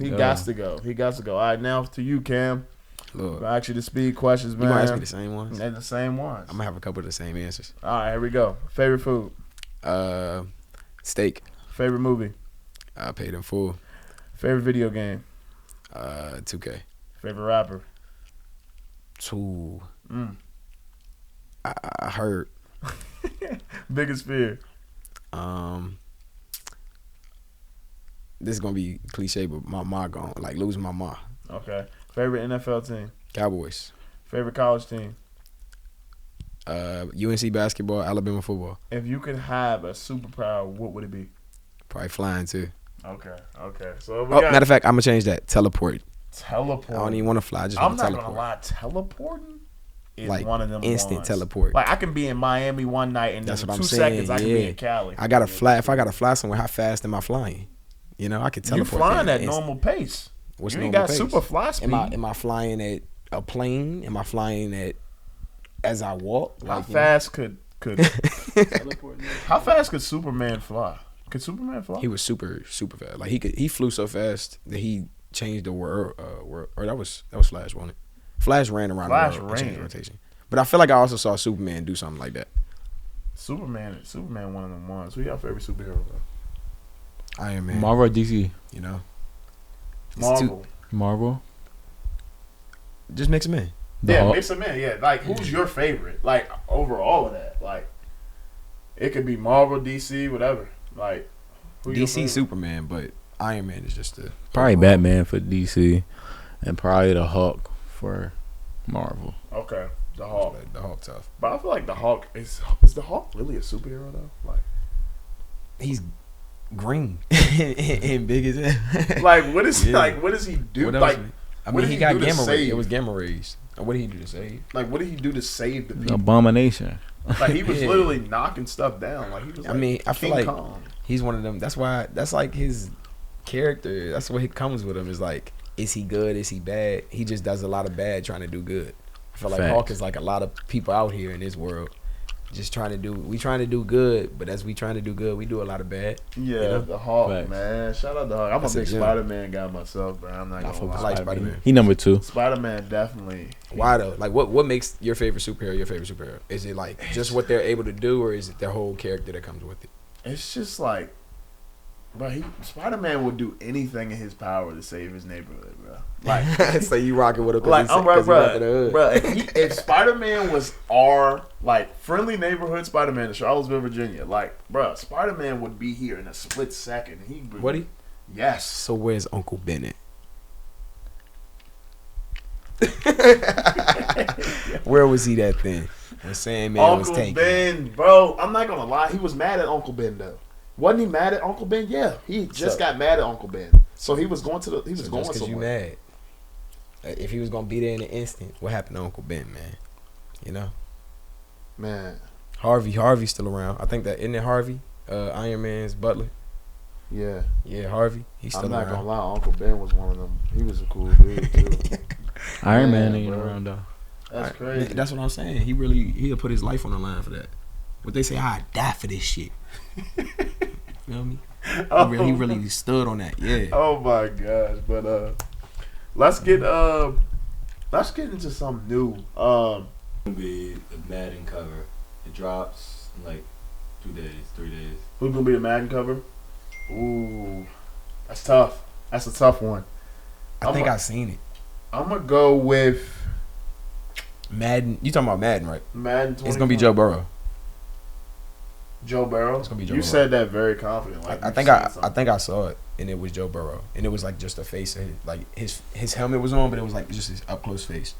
go.
He got to go. All right, now to you, Cam.
Look,
actually, the speed questions, man.
You gonna ask me the same ones?
They're the same ones.
I'm gonna have a couple of the same answers.
All right, here we go. Favorite food?
Steak.
Favorite movie?
Paid in Full.
Favorite video game?
2K.
Favorite rapper?
2. I heard.
Biggest fear?
This is gonna be cliche, but my ma gone, like losing my ma.
Okay. Favorite NFL team?
Cowboys.
Favorite college team?
UNC basketball, Alabama football.
If you could have a superpower, what would it be?
Probably flying too.
Okay. So
matter of fact, I'm gonna change that. Teleport. I don't even want to fly. I just want to teleport.
I'm not gonna lie. Teleporting is
like
one of them
instant
ones.
Teleport.
Like I can be in Miami one night and
that's
in
what
2
I'm saying.
seconds I can be in Cali.
I gotta fly. If I gotta fly somewhere, how fast am I flying? You know, I could teleport.
You flying at normal pace.
What's
you ain't
normal
got
pace?
super fly speed.
Am I flying at a plane? Am I flying at as I walk?
How fast could How fast could Superman fly? Could Superman fly?
He was super fast. Like he flew so fast that he changed the world. Or that was Flash, wasn't it? Flash ran around the world, changed the rotation. But I feel like I also saw Superman do something like that.
Superman, one of them ones. Who your favorite superhero though?
Iron Man.
Marvel or DC?
You know,
Marvel.
Just mix them in.
Mix them in. Yeah, like who's your favorite? Like over all of that, like it could be Marvel, DC, whatever. Like
DC, Superman, but Iron Man is just
probably Batman for DC, and probably the Hulk for Marvel.
Okay, the Hulk.
The Hulk tough.
But I feel like the Hulk is the Hulk really a superhero though? Like
he's green and big as hell.
Like what is what does he do?
Like I mean, he got gamma rays. It was gamma rays. What did he do to save?
Like what did he do to save the people?
Abomination.
Like he was literally knocking stuff down. Like he was.
I mean, I feel like
Kong.
He's one of them. That's why. That's like his character. That's what it comes with him. Is like, is he good? Is he bad? He just does a lot of bad trying to do good. I feel like Hawk is like a lot of people out here in this world, just trying to do. We trying to do good, but as we trying to do good, we do a lot of bad.
Yeah, you know? The Hawk, man. Shout out to Hawk. I'm a big Spider-Man guy myself, bro. I'm not gonna lie.
I like Spider-Man.
He number 2.
Spider-Man definitely.
Why though? Like, what makes your favorite superhero your favorite superhero? Is it like just what they're able to do, or is it their whole character that comes with it?
It's just like, bro, Spider-Man would do anything in his power to save his neighborhood, bro. Like,
so you rocking with him?
Like, I'm right, bro. If Spider-Man was our like friendly neighborhood Spider-Man in Charlottesville, Virginia, like, bro, Spider-Man would be here in a split second.
Would he?
Yes.
So where's Uncle Bennett? Where was he that then? When Sandman was taking
Uncle Ben, bro. I'm not gonna lie. He was mad at Uncle Ben though. Wasn't he mad at Uncle Ben? Yeah, he just got mad at Uncle Ben. So he was going to the. He was going somewhere.
You mad? If he was gonna be there in an instant, what happened to Uncle Ben, man? You know,
man.
Harvey's still around. I think that isn't it Harvey, Iron Man's butler.
Yeah,
Harvey. He's still around.
I'm not gonna lie. Uncle Ben was one of them. He was a cool dude too.
Iron Man ain't around though.
That's crazy.
That's what I'm saying. He'll put his life on the line for that. What they say, I'd die for this shit. You feel me? He really stood on that. Yeah.
Oh my gosh. But let's get into something new.
Gonna be the Madden cover. It drops in like 2 days, 3 days.
Who's gonna be the Madden cover? Ooh, that's tough. That's a tough one.
I think I've seen it.
I'm gonna go with
Madden. You talking about Madden, right?
Madden.
It's gonna be Joe Burrow.
Joe Burrow.
It's gonna be Joe
You
Burrow.
said that very confident. Like
I think I saw it, and it was Joe Burrow, and it was like just a face of his helmet was on, but it was like just his up close face.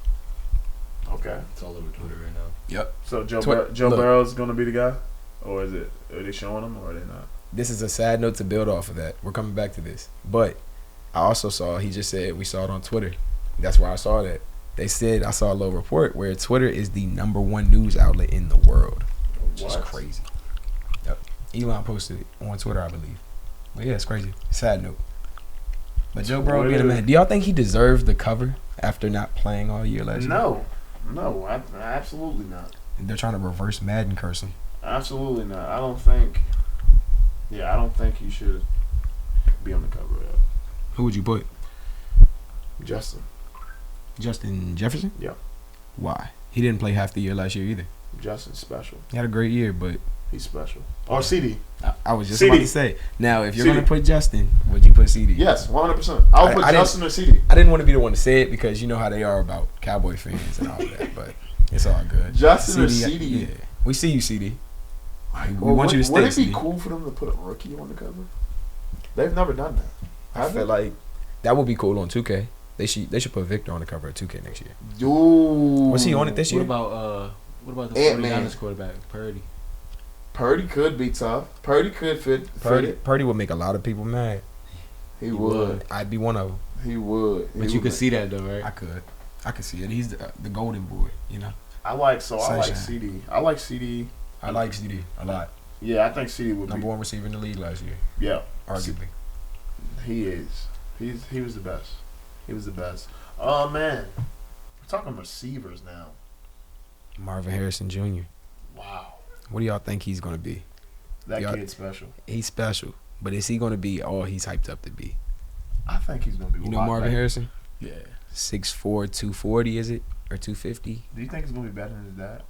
Okay.
It's all over Twitter right now.
Yep.
So Joe Burrow's gonna be the guy, or is it? Are they showing him, or are they not?
This is a sad note to build off of that. We're coming back to this, but I also saw he just said we saw it on Twitter. That's where I saw that. They said I saw a little report where Twitter is the #1 news outlet in the world, which is crazy. Yep. Elon posted it on Twitter, I believe. But yeah, it's crazy. Sad note. But Joe Burrow being a man, do y'all think he deserved the cover after not playing all year last year?
No, absolutely not.
They're trying to reverse Madden curse him.
Absolutely not. I don't think he should be on the cover of that.
Who would you put? Justin Jefferson?
Yeah.
Why? He didn't play half the year last year either.
Justin's special.
He had a great year, but
he's special. Or CD.
I was just
CD.
about to say. Now, if you're
CD.
going to put Justin, would you put CD?
Yes, 100%. I'll put Justin or CD.
I didn't want to be the one to say it because you know how they are about Cowboy fans and all that, but it's all good.
Justin or CD?
Yeah. We see you, CD.
We want you to stay, Would it be
CD.
cool for them to put a rookie on the cover? They've never done that.
I feel like that would be cool on 2K. They should put Victor on the cover of 2K next year.
Dude.
Was he on it this year?
What about the
Ant-Man.
49ers quarterback, Purdy?
Purdy could be tough. Purdy could fit it.
Purdy would make a lot of people mad.
He would.
I'd be one of them.
He would.
But you could see that though, right?
I could see it. He's the golden boy, you know.
I like
Sunshine.
CD. I like CD.
I like CD a lot.
Yeah, I think CD would
Number
be
one receiver in the league last year,
Yeah,
arguably.
he is. He was the best. He was the best. Oh man, we're talking receivers now.
Marvin Harrison Jr.
Wow,
What do y'all think he's gonna be?
that
Yeah.
kid's special.
He's special, but is he gonna be all he's hyped up to be?
I think he's gonna be.
You know
a lot
Marvin
better.
Harrison,
Yeah.
6'4", 240, is it, or 250?
Do you think he's gonna be better than his dad?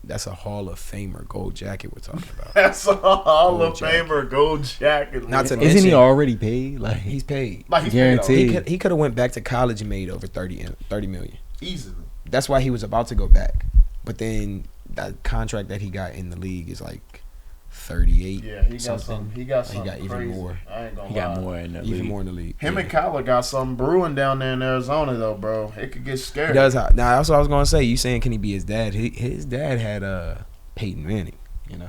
That's a Hall of Famer gold jacket we're talking about.
That's a Hall
Gold
of Famer gold jacket.
Not to
man.
Isn't he
mention-
already paid? Like
He's paid.
Like he's
Guaranteed.
He could have went back to college and made over 30 million.
easily.
That's why he was about to go back. But then that contract that he got in the league is like 38.
Yeah, he got
something.
some. He got
He
some.
got even
crazy.
more.
I ain't gonna
he
lie.
got more in the
Even
league.
more in the league.
Him
Yeah.
and Kyler got something brewing down there in Arizona, though, bro. It could get scary.
He does. Now that's what I was gonna say. You saying can he be his dad? His dad had Peyton Manning. You know,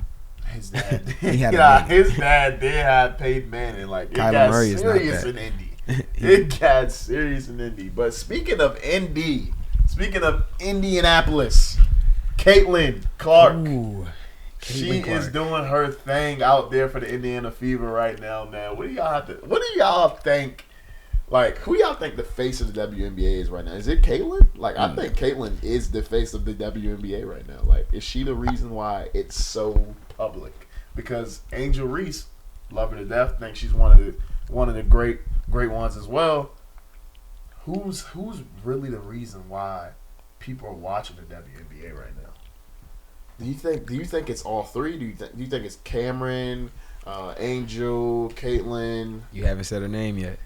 His dad.
He had a
yeah,
Manning.
his dad did have Peyton Manning. Like it
Kyler
got
Murray is not
serious
that.
in Indy. It got serious in Indy. But speaking of Indy, speaking of Indianapolis, Caitlin Clark.
Ooh,
She
Caitlin
is
Clark.
doing her thing out there for the Indiana Fever right now, man. What do y'all think? Like, who y'all think the face of the WNBA is right now? Is it Caitlin? Like, I think Caitlin is the face of the WNBA right now. Like, is she the reason why it's so public? Because Angel Reese, love her to death, think she's one of the great ones as well. Who's really the reason why people are watching the WNBA right now? Do you think it's all three? Do you think it's Cameron, Angel, Caitlin,
You haven't said her name yet.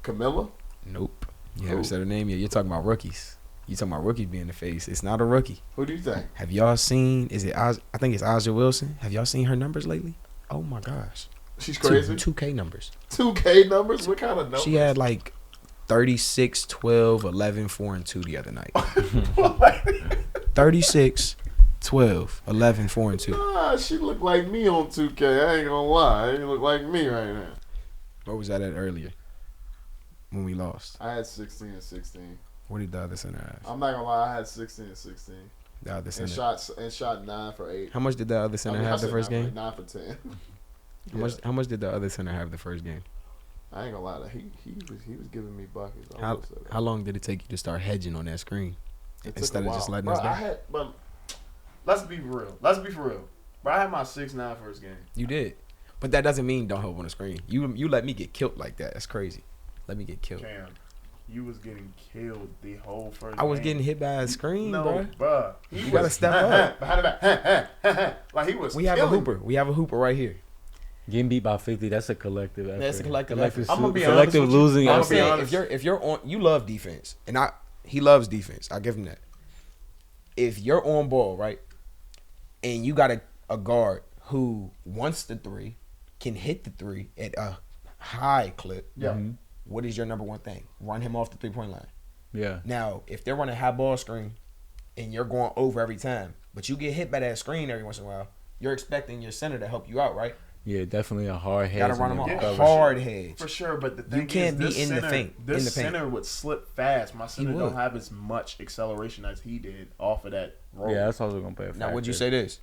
Camilla?
Nope. You
Who?
haven't said her name yet. You're talking about rookies. You talking about rookies being the face. It's not a rookie.
Who do you think?
Have y'all seen? I think it's Aja Wilson. Have y'all seen her numbers lately? Oh my gosh.
She's crazy.
2K numbers.
2K numbers? What kind of numbers?
She had like 36, 12, 11, 4, and 2 the other night. 36, 12, 11, 4, and 2.
Nah, she looked like me on 2K. I ain't gonna lie. She look like me right now.
What was that at earlier? When we lost.
I had 16 and 16.
What did the other center have?
I'm not gonna lie. I had 16 and 16.
The other
And
center.
shot 9 for 8.
How much did the other center have the first game?
9 for 10.
How much did the other center have the first game?
I ain't gonna lie. He was giving me buckets. I
How
will say that.
how long did it take you to start hedging on that screen
It took
instead
a
of just
while.
letting
Bro,
us down?
But let's be real. Bro, I had my 6'9" first game.
You did, but that doesn't mean don't help on the screen. You let me get killed like that. That's crazy. Let me get killed.
Cam, you was getting killed the whole first
I was
game.
getting hit by a screen,
No,
bro.
bruh.
You gotta step up.
Behind the back. Like he was
We have a
killing
hooper. We have a hooper right here.
Getting beat by 50, that's a collective effort.
That's a collective effort.
I'ma be
collective
honest with you.
losing.
I'ma
I'm
effort.
be
saying
honest.
if you're on, you love defense, and he loves defense. I give him that. If you're on ball, right, and you got a guard who wants the three, can hit the three at a high clip.
Yeah.
What is your number one thing? Run him off the 3-point line.
Yeah.
Now, if they're running high ball screen, and you're going over every time, but you get hit by that screen every once in a while, you're expecting your center to help you out, right?
Yeah, definitely a hard head.
Gotta run him off.
Yeah,
Hard hedge.
For sure, but the thing
You can't
is,
be in the paint.
This
In the paint.
center would slip fast. My center
would.
don't have as much acceleration as he did off of that roll.
Yeah, that's also gonna play a factor.
Now, would you say this?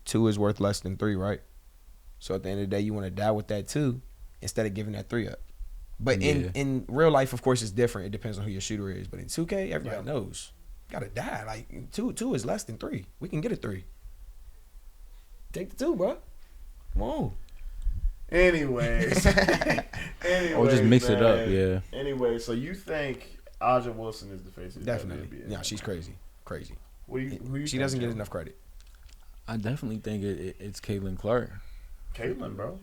2 is worth less than 3, right? So at the end of the day, you want to die with that 2 instead of giving that 3 up. But
Yeah.
in real life, of course, it's different. It depends on who your shooter is. But in 2K, everybody
Yeah.
knows. You gotta die. Like 2 is less than 3. We can get a 3. Take the 2, bro. Come on.
Anyways.
Or just mix it up,
man.
yeah.
Anyway, so you think Aja Wilson is the face of the
Definitely.
WNBA?
Yeah, she's crazy. Crazy.
Who you
She
think,
doesn't get
Cam?
enough credit.
I definitely think it's Caitlin Clark.
Caitlin, bro.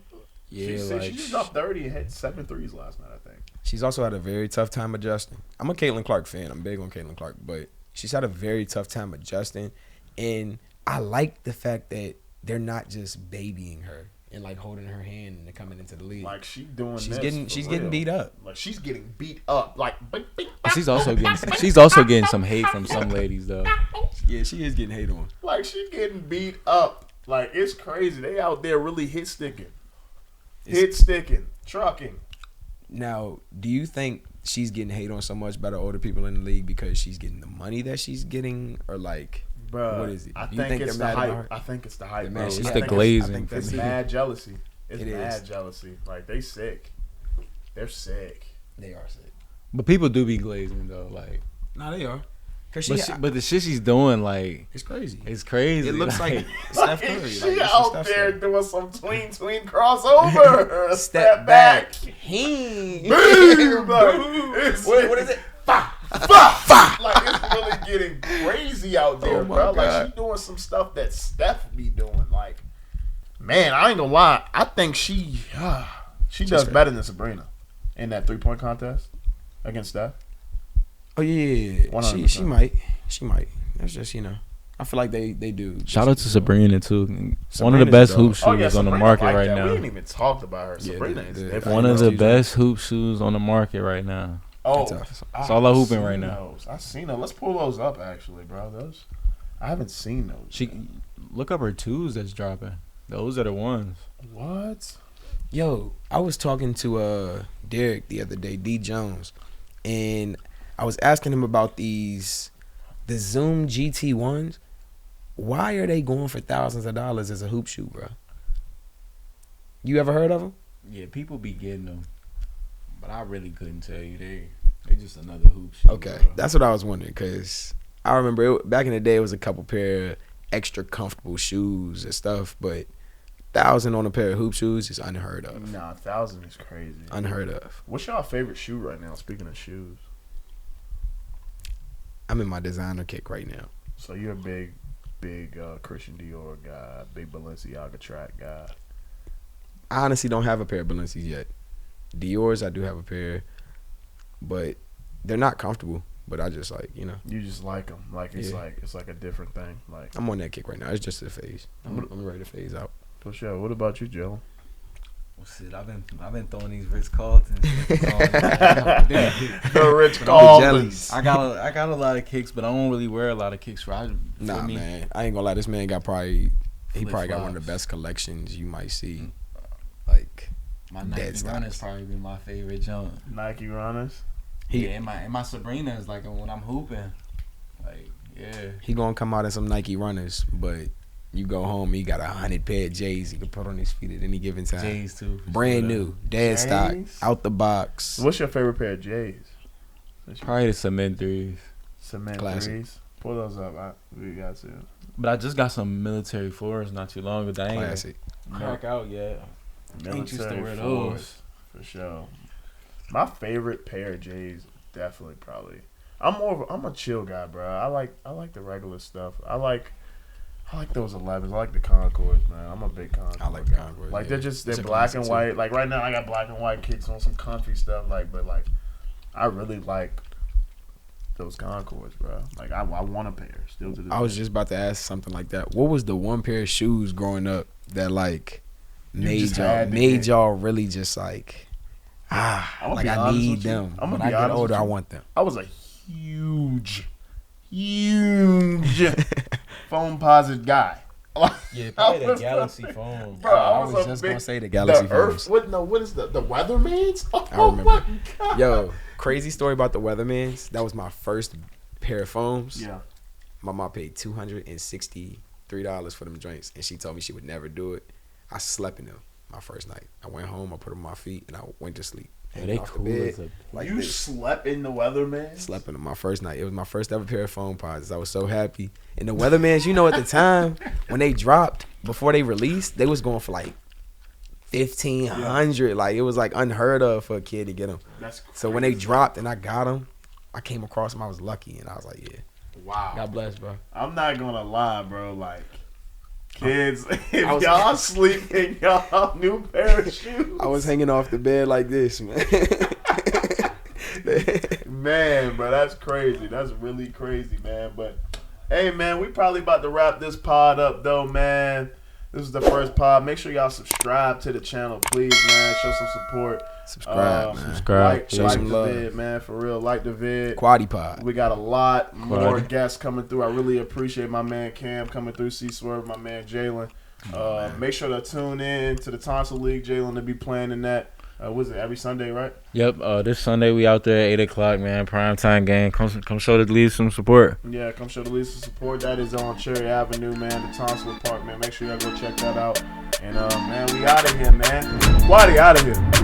Yeah,
She just dropped 30 and hit 7 threes last night, I think.
She's also had a very tough time adjusting. I'm a Caitlin Clark fan. I'm big on Caitlin Clark, but she's had a very tough time adjusting. And I like the fact that they're not just babying her and like holding her hand and coming into the league.
Like she's doing
she's
this
getting
for
she's
real.
getting beat up.
Like she's getting beat up. Like
She's also getting some hate from some ladies though.
Yeah, she is getting hate on.
like she's getting beat up. Like it's crazy. They out there really hit sticking. Trucking.
Now, do you think she's getting hate on so much by the older people in the league because she's getting the money that she's getting, or like,
Bruh,
what is it?
I
Do you
think it's the
they're mad at
hype.
her?
I think it's the hype,
They're
bro.
mad-
It's
I
the
think
glazing.
I think
It's
that's
mad jealousy. It's
It
mad
is.
jealousy. Like, they sick. They're sick.
They are sick.
But people do be glazing though, like.
No, they are. Cause
But the shit she's doing, like,
it's crazy.
it's crazy.
It looks like Steph Curry.
She
Like,
out
Steph
there
Curry.
doing some tween crossover.
Step back.
Boom.
Boom.
Like, it's,
What is it?
Like, it's really getting crazy out there,
Oh my
bro. Like,
God.
she doing some stuff that Steph be doing. Like, man, I ain't gonna lie. I think she does
right.
better than Sabrina in that 3-point contest against Steph.
Oh yeah,
100%.
she might. That's just I feel like they do.
Shout out to Sabrina too. One of the
Sabrina's
best
a
hoop
dog.
shoes
Oh yeah,
on the
Sabrina
market
like
right
that. We
now.
ain't even talked about her.
Yeah,
Sabrina
the-
is
the-
definitely
One of the
Excuse me.
best hoop shoes on the market right now.
Oh,
That's
It's all out hooping
seen
right now.
those. I seen those. Let's pull those up, actually, bro. Those I haven't seen those.
She look up her twos that's dropping. Those are the ones.
What?
Yo, I was talking to Derek the other day, D Jones, and I was asking him about the Zoom GT1s. Why are they going for thousands of dollars as a hoop shoe, bro? You ever heard of them?
Yeah, people be getting them, but I really couldn't tell you. They just another hoop shoe.
Okay,
bro.
that's what I was wondering, because I remember back in the day it was a couple pair of extra comfortable shoes and stuff, but $1,000 on a pair of hoop shoes is unheard of.
Nah, 1,000 is crazy.
Unheard of.
What's y'all favorite shoe right now? Speaking of shoes,
I'm in my designer kick right now.
so you're a big Christian Dior guy, big Balenciaga track guy.
I honestly don't have a pair of Balenci's yet. Dior's, I do have a pair, but they're not comfortable. But I just
You just like them, like it's
Yeah.
like a different thing. Like,
I'm on that kick right now. It's just a phase. I'm ready to phase out.
for sure. What about you, Joe?
Well, shit, I've been throwing these Ritz Carltons.
The Rich
The
Carltons.
jellies.
I got a lot of kicks, but I don't really wear a lot of kicks.
Nah, man. I ain't gonna lie. This man got probably got one of the
Flip-flops.
best collections you might see. Like,
My
Dead
Nike
stocks.
Runner's probably been my favorite jump.
Nike runners.
He-
Yeah, and my Sabrina is like when I'm hooping, like yeah.
he gonna come out in some Nike runners, but you go home, he got 100 pair of J's he can put on his feet at any given time.
J's too. for
Brand
sure.
new, dead stock,
J's?
out the box.
What's your favorite pair of J's?
Probably the cement threes.
Cement
Classic.
threes. Pull those up. We got to.
But I just got some military floors not too long ago. That ain't
Classic.
crack out yet. Ain't used to wear
fours,
those.
for sure. My favorite pair of J's, definitely probably. I'm a chill guy, bro. I like the regular stuff. I like those 11s. I like the Concords, man. I'm a big Concord
I like the
guy.
Concords,
Like
yeah.
they're
It's a
black and
classic,
white.
too.
Like right now, I got black and white kicks on some comfy stuff. But I really like those Concords, bro. Like I want a pair still to this
I was
day.
just about to ask something like that. What was the one pair of shoes growing up that
just had to
made
get?
y'all really just like
I'ma
like
be
I
honest
need
with you.
them.
I'ma
When
be
I get
honest
older,
with
I
you.
want them.
I was a huge phone posit guy.
Yeah,
probably the
Galaxy phone.
Bro,
I
I was
was
a
just
big-
gonna say the Galaxy
the Earth.
phones.
What is the Weathermans?
I
Oh
remember.
my god.
Yo, crazy story about the Weathermans. That was my first pair of phones.
Yeah.
My mom paid $263 for them joints, and she told me she would never do it. I slept in them my first night. I went home, I put them on my feet, and I went to sleep.
Yeah, they
Off the
cool
bed,
as a.
like
you
this.
slept in the Weatherman?
Slept in them my first night. It was my first ever pair of phone pods. I was so happy. And the Weathermans, at the time when they dropped, before they released, they was going for like 1,500. Like it was like unheard of for a kid to get them.
That's crazy.
So when they dropped and I got them, I came across them. I was lucky, and I was like, yeah,
Wow.
God bless, bro.
I'm not gonna lie, bro. Like kids, if
I was-
y'all sleep in y'all new pair of shoes,
I was hanging off the bed like this, man.
man, bro, that's crazy. That's really crazy, man. But hey, man, we probably about to wrap this pod up, though, man. This is the first pod. Make sure y'all subscribe to the channel, please, man. Show some support.
Subscribe, man.
Subscribe.
Like
Show some
the
love.
vid, man. For real, like the vid.
Quaddy Pod.
We got a lot more
Quaddy.
guests coming through. I really appreciate my man Cam coming through. C-Swerve, my man Jalen. Make sure to tune in to the Tonsler League. Jalen to be playing in that. Was it every Sunday, right?
Yep. This Sunday we out there at 8:00, man. Primetime game. Come show the league some support.
Yeah, come show the league some support. That is on Cherry Avenue, man. The Tonsler Park, man. Make sure y'all go check that out. And man, we out of here, man. Quaddy out of here.